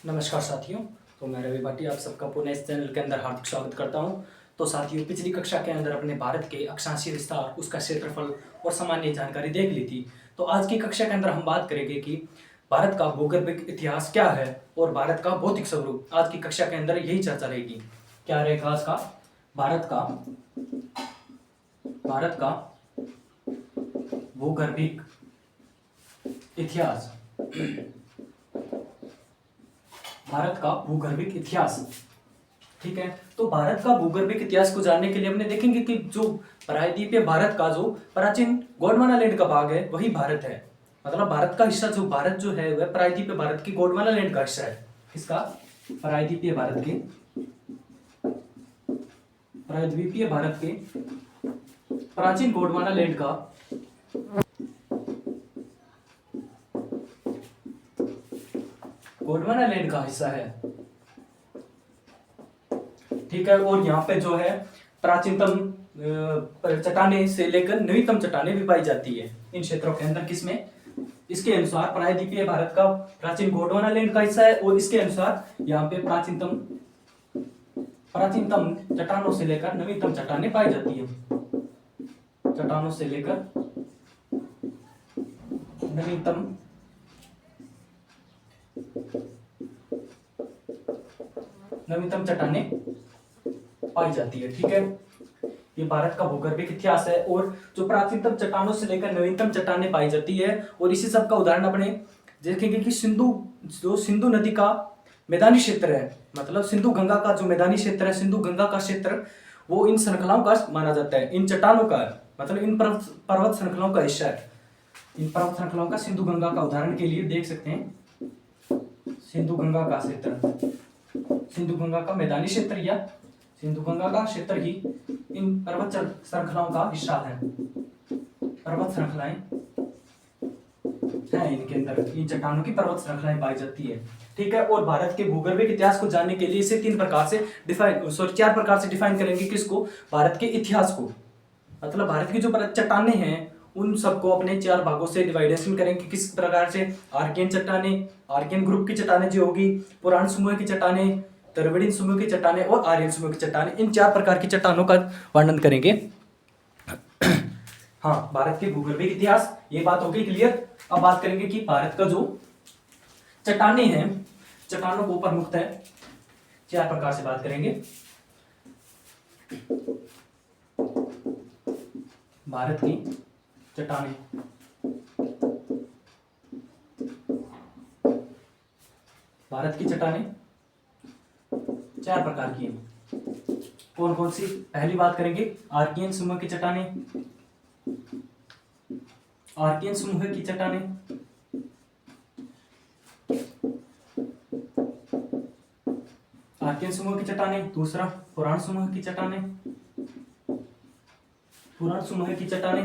नमस्कार साथियों। तो मैं रवि भाटी आप सबका पुनः इस चैनल के अंदर हार्दिक स्वागत करता हूं। तो साथियों, पिछली कक्षा के अंदर अपने भारत के अक्षांशीय विस्तार, उसका क्षेत्रफल और सामान्य जानकारी देख ली थी। तो आज की कक्षा के अंदर हम बात करेंगे कि भारत का भूगर्भिक इतिहास क्या है और भारत का भौतिक स्वरूप। आज की कक्षा के अंदर यही चर्चा रहेगी। क्या रहेगा आज का? भारत का भूगर्भिक इतिहास। भारत का भूगर्भिक इतिहास। ठीक है, तो भारत का भूगर्भिक इतिहास को जानने के लिए हमने देखेंगे कि जो प्रायद्वीपीय भारत का जो प्राचीन गोंडवाना लैंड का भाग है वही भारत है। मतलब भारत का हिस्सा जो भारत जो है वह प्रायद्वीपीय भारत की गोंडवाना लैंड का हिस्सा है। इसका प्रायद्वीपीय भारत के प्राचीन गोंडवाना लैंड का हिस्सा है। ठीक है, और यहाँ पे जो है प्राचीनतम चट्टाने से लेकर नवीनतम चट्टाने भी पाई जाती है इन क्षेत्रों के अंदर। किसमें? इसके अनुसार प्रायद्वीपीय भारत का प्राचीन गोंडवाना लैंड का हिस्सा है और इसके अनुसार यहाँ पे प्राचीनतम चट्टानों से लेकर नवीनतम चट्टाने पाई जाती है। चट्टानों से लेकर नवीनतम चट्टाने पाई जाती है। ठीक है, ये भारत का भूगर्भिक इतिहास है और जो प्राचीनतम चट्टानों से लेकर नवीनतम चट्टाने पाई जाती है। और इसी सब का उदाहरण अपने देखेंगे कि सिंधु नदी का मैदानी क्षेत्र है, मतलब सिंधु गंगा का जो मैदानी क्षेत्र है, सिंधु गंगा का क्षेत्र, वो इन श्रृंखलाओं का माना जाता है, इन चट्टानों का, मतलब इन पर्वत श्रृंखलाओं का हिस्सा है। इन पर्वत श्रृंखलाओं का सिंधु गंगा का उदाहरण के लिए देख सकते हैं सिंधु गंगा का क्षेत्र, सिंधु गंगा का मैदानी क्षेत्र या सिंधु गंगा का क्षेत्र ही इन पर्वत श्रृंखलाओं का हिस्सा है। पर्वत श्रृंखलाएं हैं इनके अंदर, इन चट्टानों की पर्वत श्रृंखलाएं पाई जाती है। ठीक है, और भारत के भूगर्भिक इतिहास को जानने के लिए इसे चार प्रकार से डिफाइन करेंगे। किसको? भारत के इतिहास को। मतलब भारत की जो चट्टाने हैं उन सबको अपने चार भागों से डिवाइडेशन करेंगे। किस प्रकार से? आर्कियन चट्टाने, आर्कियन ग्रुप की चट्टाने जो होगी, पुराण समूह की चट्टाने, द्रविड़ीय समूह की चट्टाने और आर्यन समूह की चट्टाने, इन चार प्रकार की चट्टानों का वर्णन करेंगे। हाँ, भारत के भूगर्भिक इतिहास, ये बात हो गई क्लियर। अब बात करेंगे कि भारत का जो चट्टाने हैं, चट्टानों को प्रमुखतः चार प्रकार से बात करेंगे। भारत की चट्टाने, भारत की चट्टाने चार प्रकार की हैं। कौन कौन सी? पहली बात करेंगे आर्कियन समूह की चट्टाने। आर्कियन समूह की चट्टाने, आर्कियन समूह की चट्टाने। दूसरा पुराण समूह की चट्टाने, पुराण समूह की चट्टाने।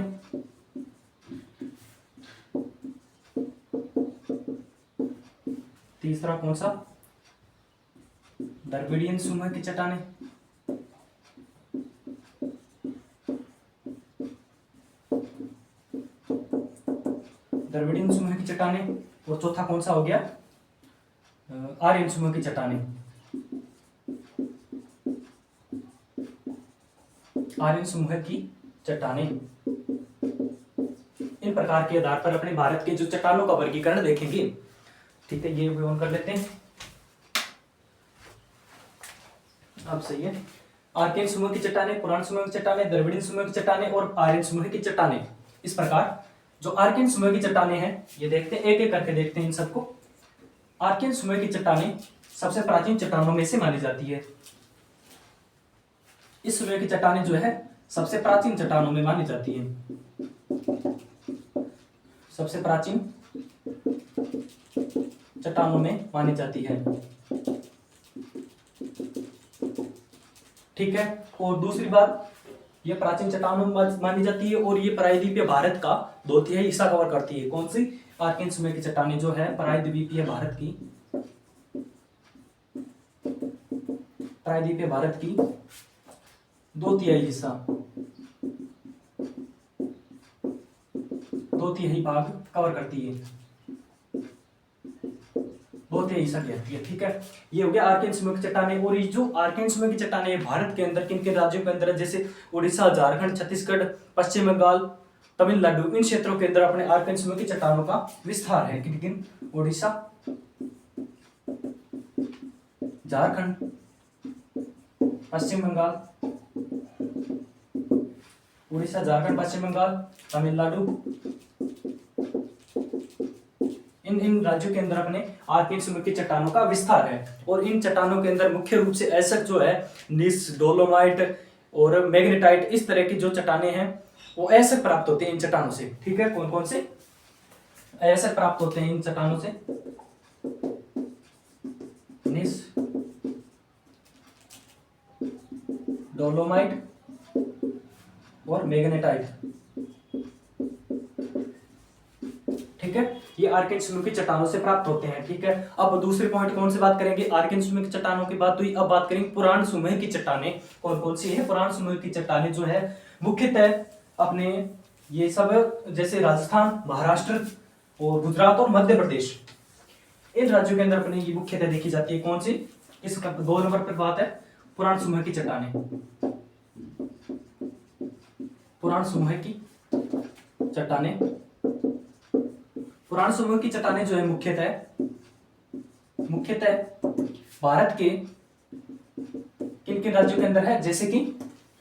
तीसरा कौन सा? द्रविड़ीय समूह की चट्टाने। द्रविड़ीय समूह की चट्टाने। और चौथा कौन सा हो गया? आर्यन समूह की चट्टाने। आर्यन समूह की चट्टाने। इन प्रकार के आधार पर अपने भारत के जो चट्टानों का वर्गीकरण देखेंगे। ठीक है, ये ऑन कर लेते हैं। अब सही है। आर्कियन समूह की चट्टाने, पुराण समूह की चट्टाने, द्रविड़ीय समूह की चट्टाने और आर्यन समूह की चट्टाने। इस प्रकार जो आर्कियन समूह की चट्टाने हैं, ये देखते हैं, एक एक करके देखते हैं इन सबको। आर्कियन समूह की चट्टाने सबसे प्राचीन चट्टानों में से मानी जाती है। इस समूह की चट्टाने जो है सबसे प्राचीन चट्टानों में मानी जाती है, सबसे प्राचीन चट्टानों में मानी जाती है। ठीक है, और दूसरी बात, ये प्राचीन चट्टानों में मानी जाती है और ये प्रायद्वीपीय भारत का 2/3 हिस्सा कवर करती है। कौन सी? आर्कियन समूह की चट्टाने जो है प्रायद्वीपीय भारत की, प्रायद्वीपीय भारत की 2/3 हिस्सा, 2/3 भाग कवर करती है। बहुत ही ऐसा कहती है। ठीक है, ये हो गया आर्कियन समूह की चट्टानें। और ये जो आर्कियन समूह की चट्टानें हैं भारत के अंदर किन किन राज्यों के अंदर है, जैसे उड़ीसा, झारखंड, छत्तीसगढ़, पश्चिम बंगाल, तमिलनाडु, इन क्षेत्रों के अंदर अपने आर्कियन समूह की चट्टानों का विस्तार है। किन किन? उड़ीसा, झारखंड, पश्चिम बंगाल, उड़ीसा, झारखंड, पश्चिम बंगाल, तमिलनाडु, इन राज्यों के अंदर अपने आर्कियन समूह की चट्टानों का विस्तार है। और इन चट्टानों के अंदर मुख्य रूप से ऐसा जो है नीस, डोलोमाइट और मैग्नेटाइट, इस तरह की जो चट्टानें हैं वो ऐसे प्राप्त होते हैं इन चट्टानों से। ठीक है, कौन कौन से ऐसे प्राप्त होते हैं इन चट्टानों से? नीस, डोलोमाइट और मैग्नेटाइट। ठीक है, ये आर्कियन समूह की चट्टानों से प्राप्त होते हैं। ठीक है, अब दूसरे पॉइंट कौन से बात करेंगे? आर्कियन समूह की चट्टानों की बात हुई, अब बात करेंगे पुराण समूह की चट्टानें। कौन कौन सी है? पुराण समूह की चट्टानें जो है मुख्यतः अपने ये सब जैसे राजस्थान, महाराष्ट्र और गुजरात और मध्य प्रदेश, इन राज्यों के अंदर अपने ये मुख्यतः देखी जाती है। कौन सी? इसका 2 नंबर पर बात है पुराण समूह की चट्टानें। पुराण समूह की चट्टानें, पुराण समूह की चट्टानें जो है मुख्यतः भारत के किन किन राज्यों के अंदर है, जैसे कि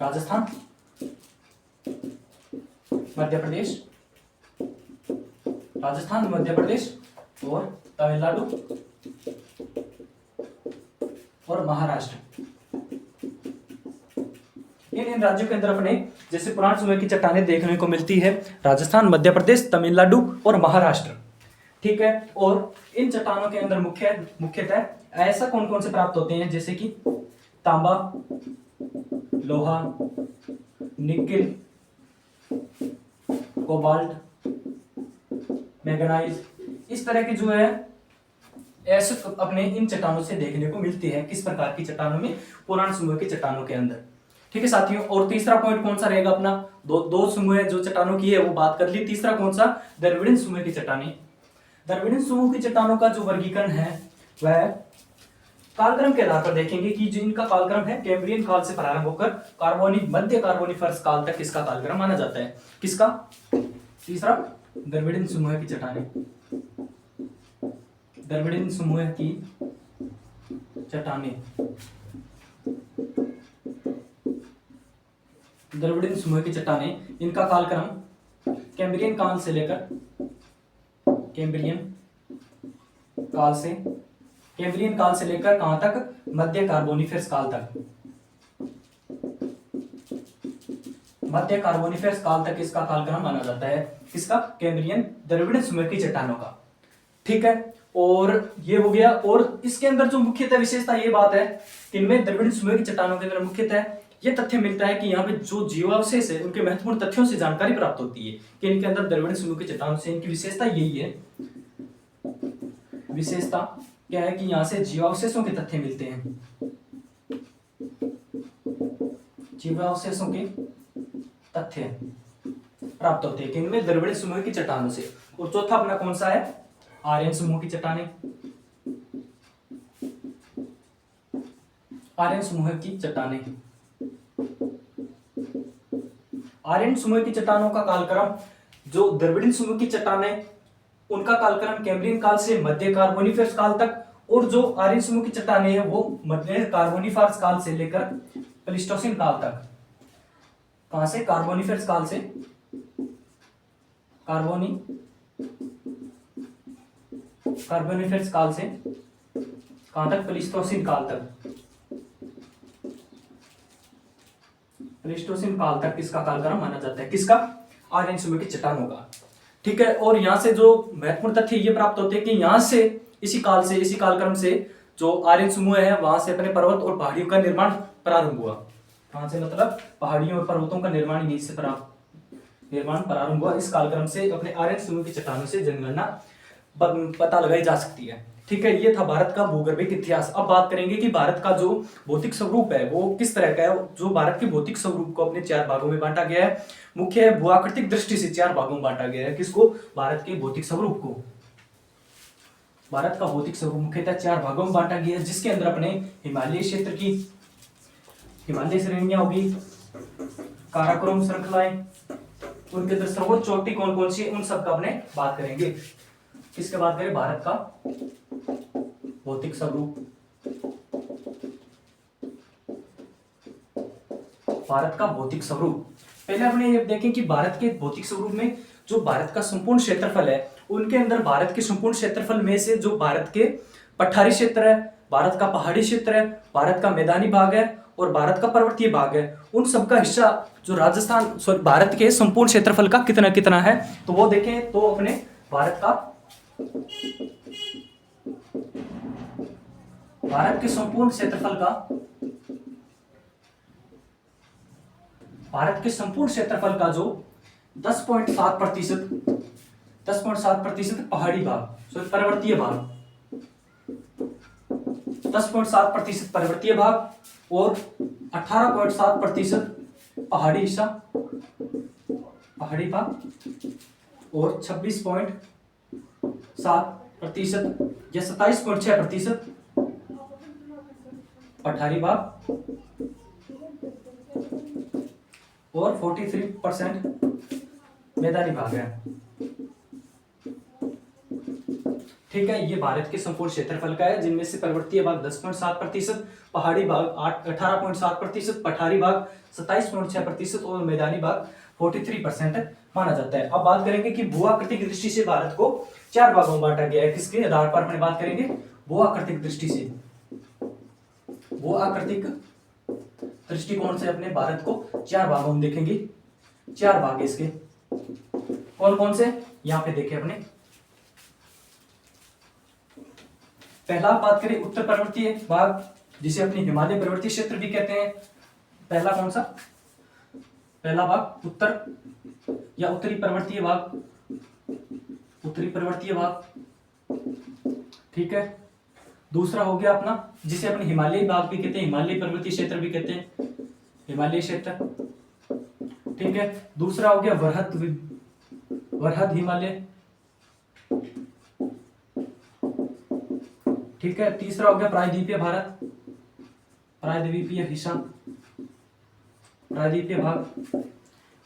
राजस्थान, मध्य प्रदेश, राजस्थान, मध्य प्रदेश और तमिलनाडु और महाराष्ट्र। इन राज्यों के अंदर अपने जैसे पुराण समूह की चट्टानें देखने को मिलती है राजस्थान, मध्य प्रदेश, तमिलनाडु और महाराष्ट्र। ठीक है, और इन चट्टानों के अंदर मुख्यतः ऐसा कौन कौन से प्राप्त होते हैं, जैसे कि तांबा, लोहा, निकेल, कोबाल्ट, मैग्नीज, इस तरह की जो है ऐसे अपने इन चट्टानों से देखने को मिलती है। किस प्रकार की चट्टानों में? पुराण समूह की चट्टानों के अंदर। ठीक है साथियों, और तीसरा पॉइंट कौन सा रहेगा अपना? दो समूह जो चट्टानों की है वो बात कर ली। तीसरा कौन सा? द्रविड़ीय समूह की चट्टानें। द्रविड़ीय समूह की चट्टानों का जो वर्गीकरण है वह कालक्रम के आधार पर देखेंगे कि जो इनका कालक्रम है कैम्ब्रियन काल से प्रारंभ होकर कार्बोनिक, मध्य कार्बोनिफरस काल तक इसका कालक्रम माना जाता है। किसका? तीसरा, द्रविड़ीय समूह की चट्टानें। द्रविड़ीय समूह की चट्टानें, द्रविड़ीय समूह की चट्टानें, इनका कालक्रम कैम्ब्रियन काल से लेकर कहां तक? मध्य कार्बोनिफेरस काल तक। मध्य कार्बोनिफेरस काल तक इसका कालक्रम माना जाता है। किसका? कैम्ब्रियन द्रविड़ीय समूह की चट्टानों का। ठीक है, और ये हो गया। और इसके अंदर जो मुख्यतः विशेषता ये बात है कि इनमें द्रविड़ीय समूह की चट्टानों के अंदर मुख्यतः ये तथ्य मिलता है कि यहाँ पे जो जीवावशेष है उनके महत्वपूर्ण तथ्यों से जानकारी प्राप्त होती है कि इनके अंदर द्रविड़ीय समूह की चट्टानों से इनकी विशेषता यही है। विशेषता क्या है कि यहाँ से जीवावशेषों के तथ्य मिलते हैं, जीवावशेषों के तथ्य प्राप्त होते हैं कि इनमें द्रविड़ीय समूह की चट्टानों से। और चौथा अपना कौन सा है? आर्यन समूह की चट्टानें। आर्यन समूह की चट्टानें, आर्यन समूह की चट्टानों का कालक्रम, जो द्रविड़ीय समूह की चट्टानें उनका कालक्रम कैम्ब्रियन काल से मध्य कार्बोनिफेरस काल तक, और जो आर्यन समूह की चट्टानें हैं वो मध्य कार्बोनिफेरस काल से लेकर प्लीस्टोसिन काल तक। कहां से? कार्बोनिफेरस काल से कार्बोनिफेरस काल से कहां तक? प्लीस्टोसिन काल तक। प्लीस्टोसिन काल तक इसका कालक्रम माना जाता है। किसका? आर्यन समूह की चट्टानों का। ठीक है, और यहां से जो महत्वपूर्ण तथ्य ये प्राप्त होते हैं कि यहां से इसी कालक्रम से जो आर्यन समूह है वहां से अपने पर्वत और पहाड़ियों का निर्माण प्रारंभ हुआ। कहां से? मतलब पहाड़ियों और पर्वतों का निर्माण यहीं से प्रारंभ हुआ। इस कालक्रम से अपने आर्यन समूह की चट्टानों से जनगणना पता लगाई जा सकती है। ठीक है, ये था भारत का भूगर्भिक इतिहास। अब बात करेंगे कि भारत का जो भौतिक स्वरूप है वो किस तरह का है। जो भारत के भौतिक स्वरूप को अपने 4 भागों में बांटा गया है, मुख्य भूआकृतिक दृष्टि से 4 भागों में बांटा गया है। किसको? भारत के भौतिक स्वरूप को। भारत का भौतिक स्वरूप मुख्यतः 4 भागों में बांटा गया है, जिसके अंदर अपने हिमालय क्षेत्र की हिमालय श्रेणियां होगी, काराकोरम श्रृंखलाएं, उनके अंदर सर्वोच्च चोटी कौन कौन सी है, उन सब का अपने बात करेंगे। किसके बात करें? भारत का भौतिक स्वरूप। भारत का भौतिक स्वरूप, पहले अपने ये देखें कि भारत के भौतिक स्वरूप में जो भारत का संपूर्ण क्षेत्रफल है, उनके अंदर भारत के संपूर्ण क्षेत्रफल में से जो भारत के पठारी क्षेत्र है, भारत का पहाड़ी क्षेत्र है, भारत का मैदानी भाग है और भारत का पर्वतीय भाग है, उन सब का हिस्सा जो राजस्थान सॉरी भारत के संपूर्ण क्षेत्रफल का कितना कितना है, तो वो देखें तो अपने भारत के संपूर्ण क्षेत्रफल का भारत के संपूर्ण क्षेत्रफल का जो 10.7% पहाड़ी भाग सॉरी पर्वतीय भाग, 10.7% पर्वतीय भाग और 18.7% पहाड़ी हिस्सा पहाड़ी भाग और 26.7% या 27.6% पठारी भाग और 43% मैदानी भाग है। ठीक है, ये भारत के संपूर्ण क्षेत्रफल का है, जिनमें से पर्वतीय भाग 10.7%, पहाड़ी भाग 18.7%, पठारी भाग 27.6% और मैदानी भाग 43% माना जाता है। अब बात करेंगे कि भू-आकृतिक दृष्टि से भारत को 4 भागों में बांटा गया है। किसके आधार पर अपने बात करेंगे? भू-आकृतिक दृष्टि से। भू-आकृतिक दृष्टिकोण से अपने भारत को 4 भागों में देखेंगे। 4 भाग इसके कौन कौन से, यहां पे देखें अपने। पहला बात करें उत्तर पर्वतीय भाग, जिसे अपनी हिमालय पर्वतीय क्षेत्र भी कहते हैं। पहला कौन सा? पहला भाग उत्तर या उत्तरी पर्वतीय भाग, उत्तरी पर्वतीय भाग। ठीक है, दूसरा हो गया अपना जिसे अपने हिमालयी भाग भी कहते हैं, हिमालय पर्वतीय क्षेत्र भी कहते हैं, हिमालय क्षेत्र। ठीक है, दूसरा हो गया वरहद हिमालय। ठीक है, तीसरा हो गया प्रायद्वीपीय भारत, प्रायद्वीपीय हिस्सा, प्रायद्वीपीय भाग।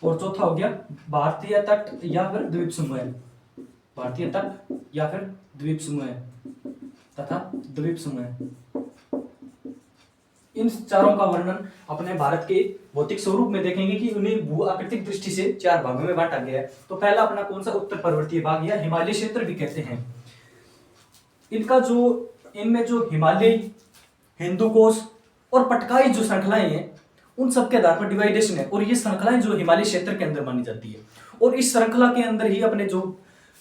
और चौथा हो गया भारतीय तट या फिर द्वीप समूह, भारतीय तट या फिर द्वीप समूह तथा द्वीप समूह। इन चारों का वर्णन अपने भारत के भौतिक स्वरूप में देखेंगे कि उन्हें भू-आकृतिक दृष्टि से 4 भागों में बांटा गया है। तो पहला अपना कौन सा? उत्तर पर्वतीय भाग या हिमालय क्षेत्र भी कहते हैं। इनमें जो हिमालय, हिंदुकोश और पटकाई जो श्रृंखलाएं हैं, उन सब के आधार पर डिवाइडेशन है। और ये श्रृंखलाएं जो हिमालय क्षेत्र के अंदर मानी जाती है, और इस श्रृंखला के अंदर ही अपने जो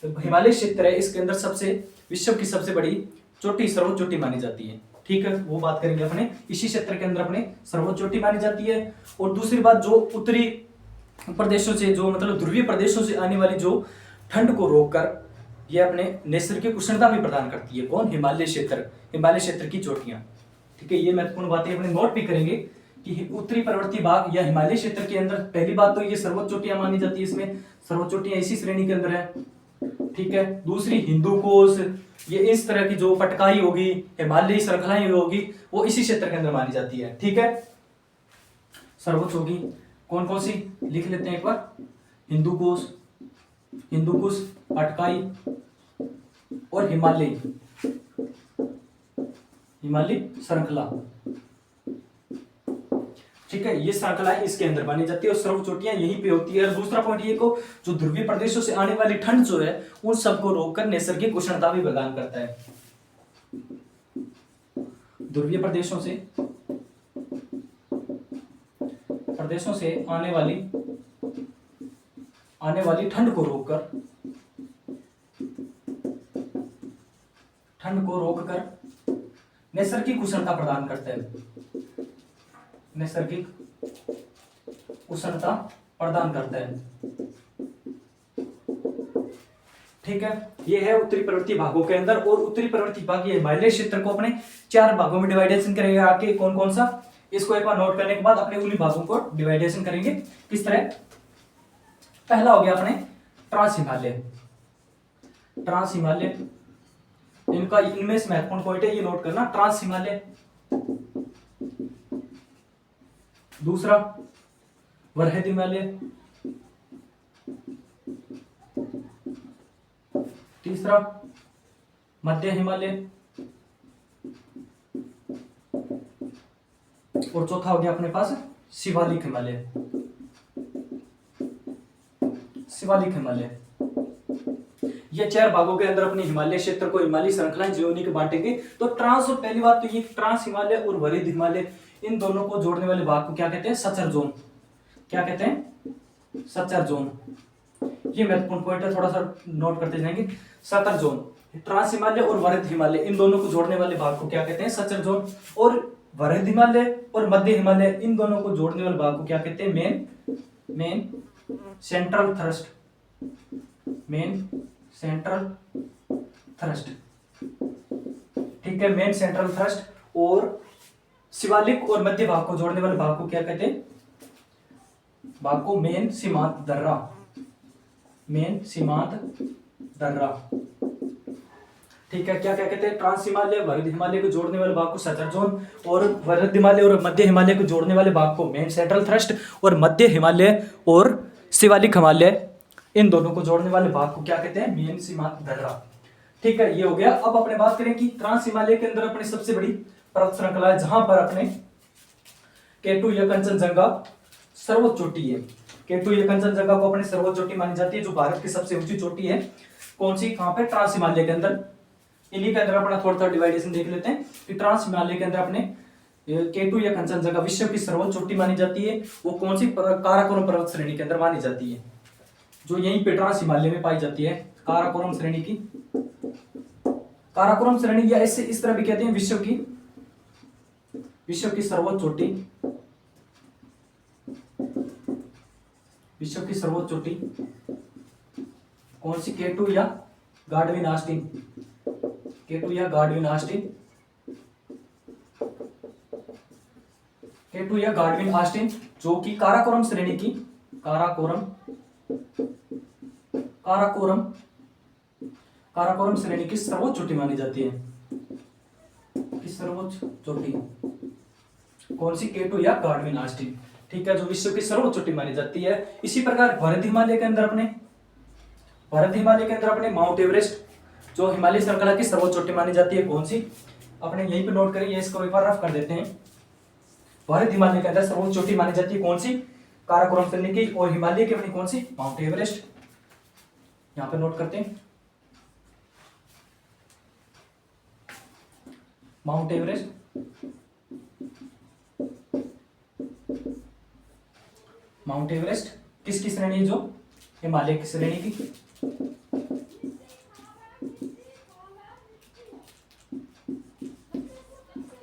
हिमालय क्षेत्र है, इसके अंदर विश्व की सबसे बड़ी चोटी, सर्वोच्च चोटी मानी जाती है। ठीक है, वो बात करेंगे अपने। इसी क्षेत्र के अंदर अपने सर्वोच्च चोटी मानी जाती है। और दूसरी बात, जो उत्तरी प्रदेशों से, जो मतलब ध्रुवीय प्रदेशों से आने वाली जो ठंड को रोककर ये अपने नैसर्गिक उष्णता भी प्रदान करती है। कौन? हिमालय क्षेत्र की चोटियां। ठीक है, ये महत्वपूर्ण बातें अपने नोट भी करेंगे कि उत्तरी पर्वतीय भाग या हिमालय क्षेत्र के अंदर पहली बात तो ये सर्वोच्च चोटियां मानी जाती है, इसमें सर्वोच्च चोटियां इसी श्रेणी के अंदर है। ठीक है, दूसरी हिंदुकोश, ये इस तरह की जो पटकाई होगी, हिमालयी श्रृंखलाएं होगी, वो इसी क्षेत्र के अंदर मानी जाती है। ठीक है, सर्वोच्च होगी कौन कौन सी, लिख लेते हैं एक बार। हिंदुकुश, पटकाई और हिमालय श्रृंखला। ठीक है, ये श्रृंखलाएं इसके अंदर मानी जाती है और सर्व चोटियां यहीं पे होती है। और दूसरा पॉइंट ये को जो ध्रुवीय प्रदेशों से आने वाली ठंड जो है, उन सबको रोककर नैसर्गिक उष्णता भी प्रदान करता है। ध्रुवीय प्रदेशों से आने वाली ठंड को रोककर नैसर्गिक उष्णता प्रदान करता है, नैसर्गिक उष्णता प्रदान करता है। ठीक है, ये है उत्तरी पर्वतीय भागों के अंदर। और उत्तरी पर्वतीय भाग ये हिमालय क्षेत्र को अपने 4 भागों में डिवाइडेशन करेगा। आगे कौन कौन सा, इसको एक बार नोट करने के बाद अपने उन्हीं भागों को डिवाइडेशन करेंगे। किस तरह? पहला हो गया अपने ट्रांस हिमालय, इनको उनका इनमें से महत्वपूर्ण पॉइंट है, ये नोट करना। ट्रांस हिमालय, दूसरा वरहद हिमालय, तीसरा मध्य हिमालय, और चौथा हो गया अपने पास शिवालिक हिमालय। शिवालिक हिमालय, ये 4 भागों के अंदर अपने हिमालय क्षेत्र को, हिमालय श्रृंखलाएं जीवनी के बांटेंगे। तो ट्रांस, और पहली बात तो ये ट्रांस हिमालय और वरिष्ठ हिमालय, इन दोनों को जोड़ने वाले भाग को क्या कहते हैं? Suture zone. क्या कहते हैं? Suture zone. ये महत्वपूर्ण पॉइंट है, थोड़ा सा नोट करते जाएंगे। सचर जोन, ट्रांस हिमालय और वरिष्ठ हिमालय, इन दोनों को जोड़ने वाले भाग को क्या कहते हैं? Suture zone. और वरिष्ठ हिमालय और मध्य हिमालय, इन दोनों को जोड़ने वाले भाग को क्या कहते हैं? Main central thrust. Main central thrust, ठीक है, मेन सेंट्रल थ्रस्ट। और शिवालिक और मध्य भाग को जोड़ने वाले भाग को क्या कहते हैं? भाग को मेन सीमांत दर्रा। मेन सीमांत दर्रा, ठीक है। क्या क्या कहते हैं? ट्रांस हिमालय, वरिष्ठ हिमालय को जोड़ने वाले भाग को सचर जोन, और वरिष्ठ हिमालय और मध्य हिमालय को जोड़ने वाले भाग को मेन सेंट्रल थ्रस्ट, और मध्य हिमालय और शिवालिक हिमालय, इन दोनों को जोड़ने वाले भाग को क्या कहते हैं? मेन सीमांत दर्रा, ठीक है। ये हो गया। अब अपने बात करें कि ट्रांस हिमालय के अंदर अपनी सबसे बड़ी पर्वत श्रृंखला है, जहां पर अपने K2 या कंचनजंगा सर्वोच्च चोटी है। K2 या कंचनजंगा को अपनी सर्वोच्च चोटी मानी जाती है, जो भारत की सबसे ऊंची चोटी है। कौन सी? कहां पे? ट्रांस हिमालय के अंदर। इन्हीं के अंदर अपना थोड़ा थोड़ा डिवाइडेशन देख लेते हैं कि ट्रांस हिमालय के अंदर अपने K2 या कंचनजंगा विश्व की सर्वोच्च चोटी मानी जाती है। वो कौन सी? काराकोरम पर्वत श्रेणी के अंदर मानी जाती है, जो यहीं पे ट्रांस हिमालय में पाई जाती है। काराकोरम श्रेणी की, काराकोरम श्रेणी, या ऐसे इस तरह भी कहते हैं विश्व की सर्वोच्च चोटी। विश्व की सर्वोच्च चोटी कौन सी? K2 या गाडविन ऑस्टिन। K2 या गाडविन ऑस्टिन, K2 या गाडविन ऑस्टिन, जो कि काराकोरम श्रेणी की, काराकोरम श्रेणी की सर्वोच्च चोटी मानी जाती है। की सर्वोच्च चोटी कौन सी? K2 या गाडविन ऑस्टिन, ठीक है, जो विश्व की सर्वोच्च चोटी मानी जाती है। इसी प्रकार वरिष्ठ हिमालय के अंदर अपने माउंट एवरेस्ट, जो हिमालय श्रृंखला की सर्वोच्च चोटी मानी जाती है, कौन सी? अपने यहीं पे नोट करें, इसको एक बार रफ कर देते हैं। वरिष्ठ हिमालय के अंदर सर्वोच्च चोटी मानी जाती है, कौन सी? काराकोरम श्रेणी की। और हिमालय की अपनी कौन सी? Mount Everest. यहां पे नोट करते हैं, माउंट एवरेस्ट। माउंट एवरेस्ट किसकी श्रेणी है? जो हिमालय की श्रेणी की।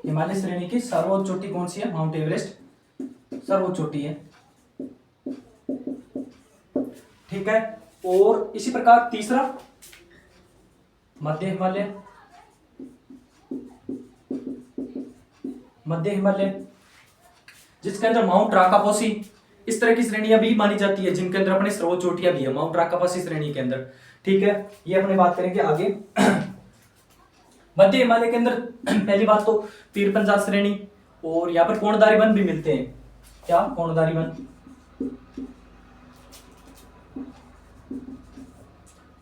हिमालय श्रेणी की सर्वोच्च चोटी कौन सी है? माउंट एवरेस्ट सर्वोच्च चोटी है, ठीक है। और इसी प्रकार तीसरा मध्य हिमालय। मध्य हिमालय जिसके अंदर माउंट राकापोसी, इस तरह की श्रेणियां भी मानी जाती है, जिनके अंदर अपने सर्वोच्च चोटियां भी है माउंट राकापोसी श्रेणी के अंदर, ठीक है। ये अपने बात करेंगे आगे। मध्य हिमालय के अंदर पहली बात तो पीर पंजाब श्रेणी, और यहाँ पर कोणधारी वन भी मिलते हैं। क्या? कोणधारी वन।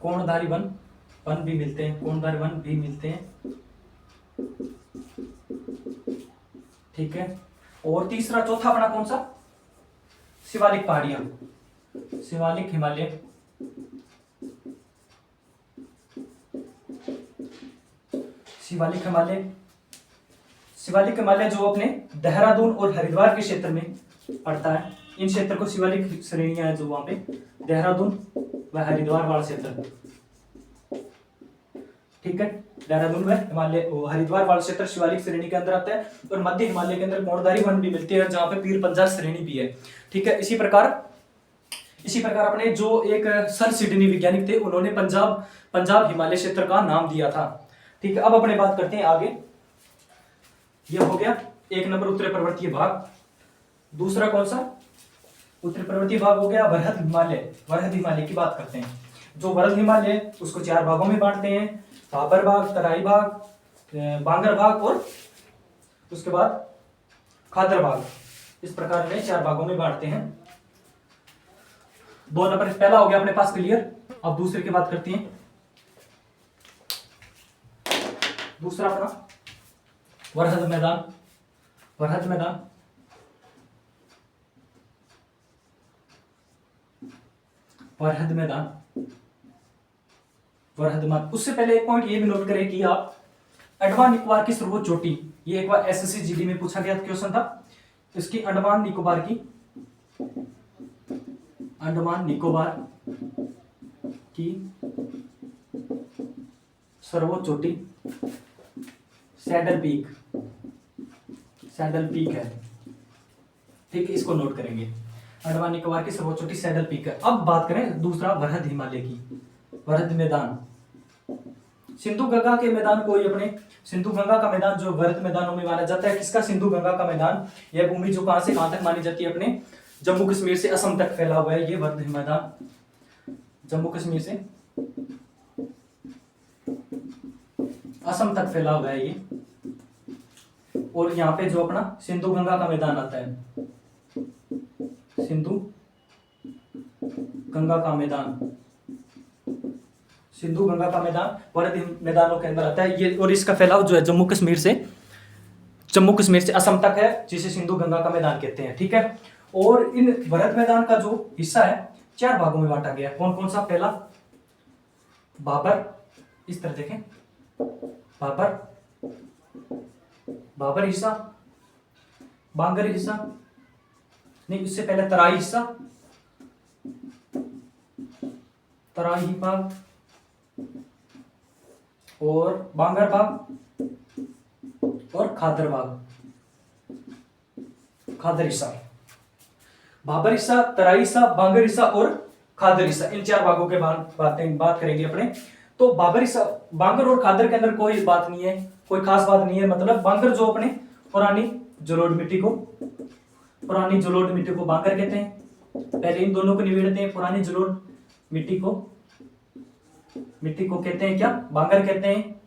कोणधारी वन भी मिलते हैं, कोणधारी वन भी मिलते हैं, ठीक है। और तीसरा चौथा अपना कौन सा? शिवालिक पहाड़ियां, शिवालिक हिमालय, शिवालिक हिमालय। शिवालिक हिमालय जो अपने देहरादून और हरिद्वार के क्षेत्र में पड़ता है, इन क्षेत्र को शिवालिक श्रेणियां हैं, जो वहां पे देहरादून व हरिद्वार वाला क्षेत्र, ठीक है। देहरादून में हिमालय, हरिद्वार वाला क्षेत्र शिवालिक श्रेणी के अंदर आता है। और मध्य हिमालय के अंदर कोणधारी वन भी मिलती है, जहां पे पीर पंजाब श्रेणी भी है, ठीक है। इसी प्रकार अपने जो एक सर सिडनी वैज्ञानिक थे, उन्होंने पंजाब हिमालय क्षेत्र का नाम दिया था, ठीक है। अब अपने बात करते हैं आगे। यह हो गया 1 नंबर उत्तरी पर्वतीय भाग। दूसरा कौन सा? उत्तरी पर्वतीय भाग हो गया वरहद हिमालय। वरहद हिमालय की बात करते हैं। जो वरहद हिमालय उसको 4 भागों में बांटते हैं। भाबर भाग, तराई भाग, बांगर भाग और उसके बाद खादर भाग। इस प्रकार में 4 भागों में बांटते हैं। 2 नंबर पहला हो गया अपने पास क्लियर। अब दूसरे की बात करते हैं। दूसरा अपना वरहद मैदान। वरहद मैदान वरहद मैदान वरहद मैदान। उससे पहले एक पॉइंट ये भी नोट करें कि आप अंडमान निकोबार की सर्वोच्च चोटी, ये एक बार एसएससी जीडी में पूछा गया क्वेश्चन था। इसकी अंडमान निकोबार की सर्वोच्च चोटी सैडल पीक है। ठीक है, इसको नोट करेंगे। अंडमान निकोबार की सर्वोच्च चोटी सैडल पीक है। अब बात करें दूसरा वरहद हिमालय की, वरहद मैदान। सिंधु गंगा के मैदान को अपने सिंधु गंगा का मैदान जो वरहद मैदानों में माना जाता है। किसका? सिंधु गंगा का मैदान। यह भूमि जो कहां से कहां तक मानी जाती है? अपने जम्मू कश्मीर से असम तक फैला हुआ है ये वरहद मैदान। जम्मू कश्मीर से असम तक फैला हुआ है ये। और यहाँ पे जो अपना सिंधु गंगा का मैदान आता है, सिंधु गंगा का मैदान वरहद मैदानों के अंदर आता है ये। और इसका फैलाव जो है जम्मू कश्मीर से असम तक है, जिसे सिंधु गंगा का मैदान कहते हैं। ठीक है, और इन वरहद मैदान का जो हिस्सा है 4 भागों में बांटा गया है। कौन कौन सा? पहला बाबर, इस तरह देखें, बाबर हिस्सा, बांगर हिस्सा, नहीं उससे पहले तराई हिस्सा, तराई भाग और बांगर भाग और खादर हिस्सा। बाबर हिस्सा, तराई हिस्सा, बांगर हिस्सा और खादर हिस्सा, इन 4 भागों के बात करेंगे अपने। तो बाबर हिस्सा, बांगर और खादर के अंदर कोई बात नहीं है, कोई खास बात नहीं है। मतलब बांगर जो अपने पुरानी जलोढ़ मिट्टी को बांगर कहते हैं। पहले इन दोनों को निबेड़ते हैं। पुरानी जलोढ़ मिट्टी को कहते हैं क्या? बांगर कहते हैं।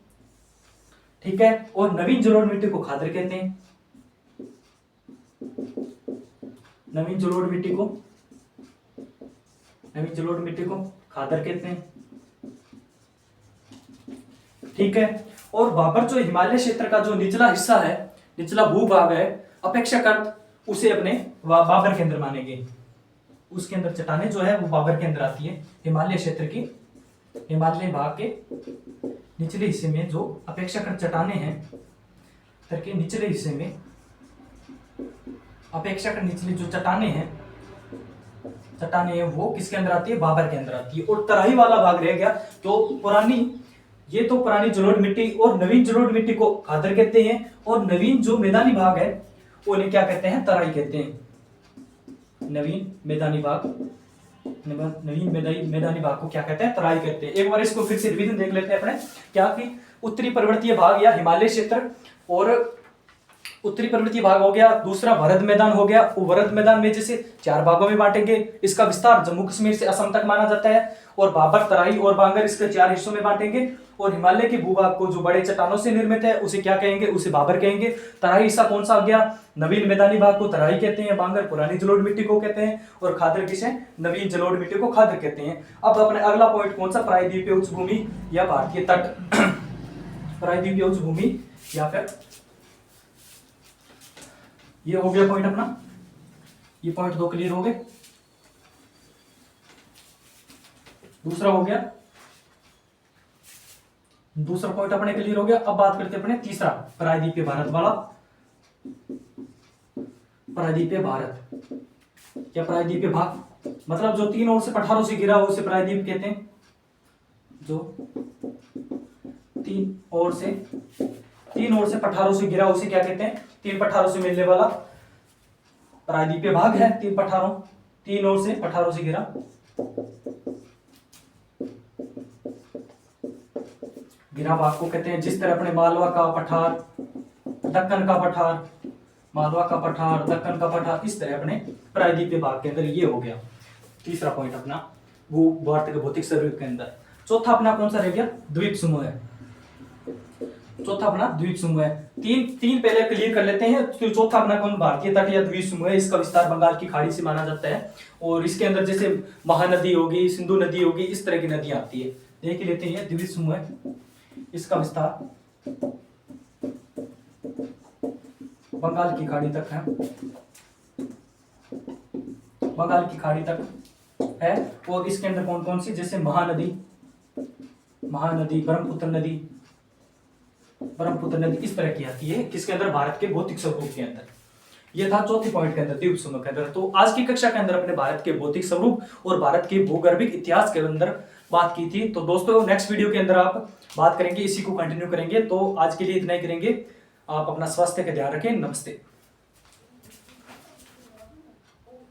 ठीक है, और नवीन जलोढ़ मिट्टी को खादर कहते हैं। नवीन जलोढ़ मिट्टी को खादर कहते हैं। ठीक है, और बाबर जो हिमालय क्षेत्र का जो निचला हिस्सा है, निचला भूभाग है, अपेक्षाकृत उसे अपने बाबर के अंदर मानेंगे। उसके अंदर चट्टानें जो है वो बाबर के अंदर आती है। हिमालय क्षेत्र की, हिमालय भाग के निचले हिस्से में जो अपेक्षाकृत चट्टानें हैं, के निचले हिस्से में अपेक्षाकृत निचली जो चट्टानें हैं वो किसके अंदर आती है? बाबर के अंदर आती है। और तराई वाला भाग रह गया तो पुरानी जलोढ़ मिट्टी और नवीन जलोढ़ मिट्टी को खादर कहते हैं। और नवीन जो मैदानी भाग है उन्हें क्या कहते हैं? तराई कहते हैं। नवीन मैदानी भाग को क्या कहते हैं? तराई कहते हैं। एक बार इसको फिर से रिवीजन देख लेते हैं अपने। क्या कि उत्तरी पर्वतीय भाग या हिमालय क्षेत्र और उत्तरी पर्वतीय भाग हो गया। दूसरा वरहद मैदान हो गया। वो वरहद मैदान में जैसे 4 भागों में बांटेंगे। इसका विस्तार जम्मू कश्मीर से असम तक माना जाता है। और बाबर, तराई और बांगर इसके 4 हिस्सों में बांटेंगे। और हिमालय के भूभाग को जो बड़े चट्टानों से निर्मित है उसे क्या कहेंगे? उसे बाबर कहेंगे। तराई हिस्सा कौन सा आ गया? नवीन मैदानी भाग को तराई कहते हैं। बांगर पुरानी जलोढ़ मिट्टी को कहते हैं। और खादर किसे? नवीन जलोढ़ मिट्टी को खादर कहते हैं। अब अपने अगला पॉइंट कौन सा? प्रायद्वीपीय उच्च भूमि या भारतीय तट। प्रायद्वीपीय उच्च भूमि या फिर ये हो गया पॉइंट अपना। ये पॉइंट 2 क्लियर हो गए। दूसरा हो गया, दूसरा पॉइंट अपने क्लियर हो गया। अब बात करते हैं अपने तीसरा, प्रायद्वीपीय भारत वाला। प्रायद्वीपीय भारत या प्रायद्वीपीय भाग, मतलब जो 3 ओर से पठारों से घिरा हो उसे प्रायद्वीप कहते हैं। जो 3 ओर से पठारों से घिरा उसे क्या कहते हैं? 3 पठारों से मिलने वाला प्रायद्वीपीय भाग है। 3 ओर से पठारों से घिरा। घिरा भाग को कहते हैं। जिस तरह अपने मालवा का पठार, दक्कन का पठार, मालवा का पठार, दक्कन का पठार, इस तरह अपने प्रायद्वीपीय भाग के अंदर ये हो गया तीसरा पॉइंट अपना, वो भारत के भौतिक स्वरूप के अंदर। चौथा अपना कौन सा रह गया? द्वीप समूह है। चौथा अपना द्वीप समूह है। तीन तीन पहले क्लियर कर लेते हैं। तो चौथा अपना कौन, भारतीय तट या द्वीप समूह है। इसका विस्तार बंगाल की खाड़ी से माना जाता है और इसके अंदर जैसे महानदी होगी, सिंधु नदी होगी, इस तरह की नदियां आती है। देख लेते हैं द्वीप समूह है, इसका विस्तार बंगाल की खाड़ी तक है, बंगाल की खाड़ी तक है। और इसके अंदर कौन कौन सी, जैसे महानदी, महानदी, ब्रह्मपुत्र नदी इस तरह की आती है। किसके अंदर, भारत के भौतिक स्वरूप के अंदर। ये था चौथे पॉइंट के अंदर, द्वीप समूह के अंदर। तो आज की कक्षा के अंदर अपने भारत के भौतिक स्वरूप और भारत के भूगर्भिक इतिहास के अंदर बात की थी। तो दोस्तों नेक्स्ट वीडियो के अंदर आप बात करेंगे, इसी को कंटिन्यू करेंगे। तो आज के लिए इतना ही करेंगे। आप अपना स्वास्थ्य का ध्यान रखें। नमस्ते।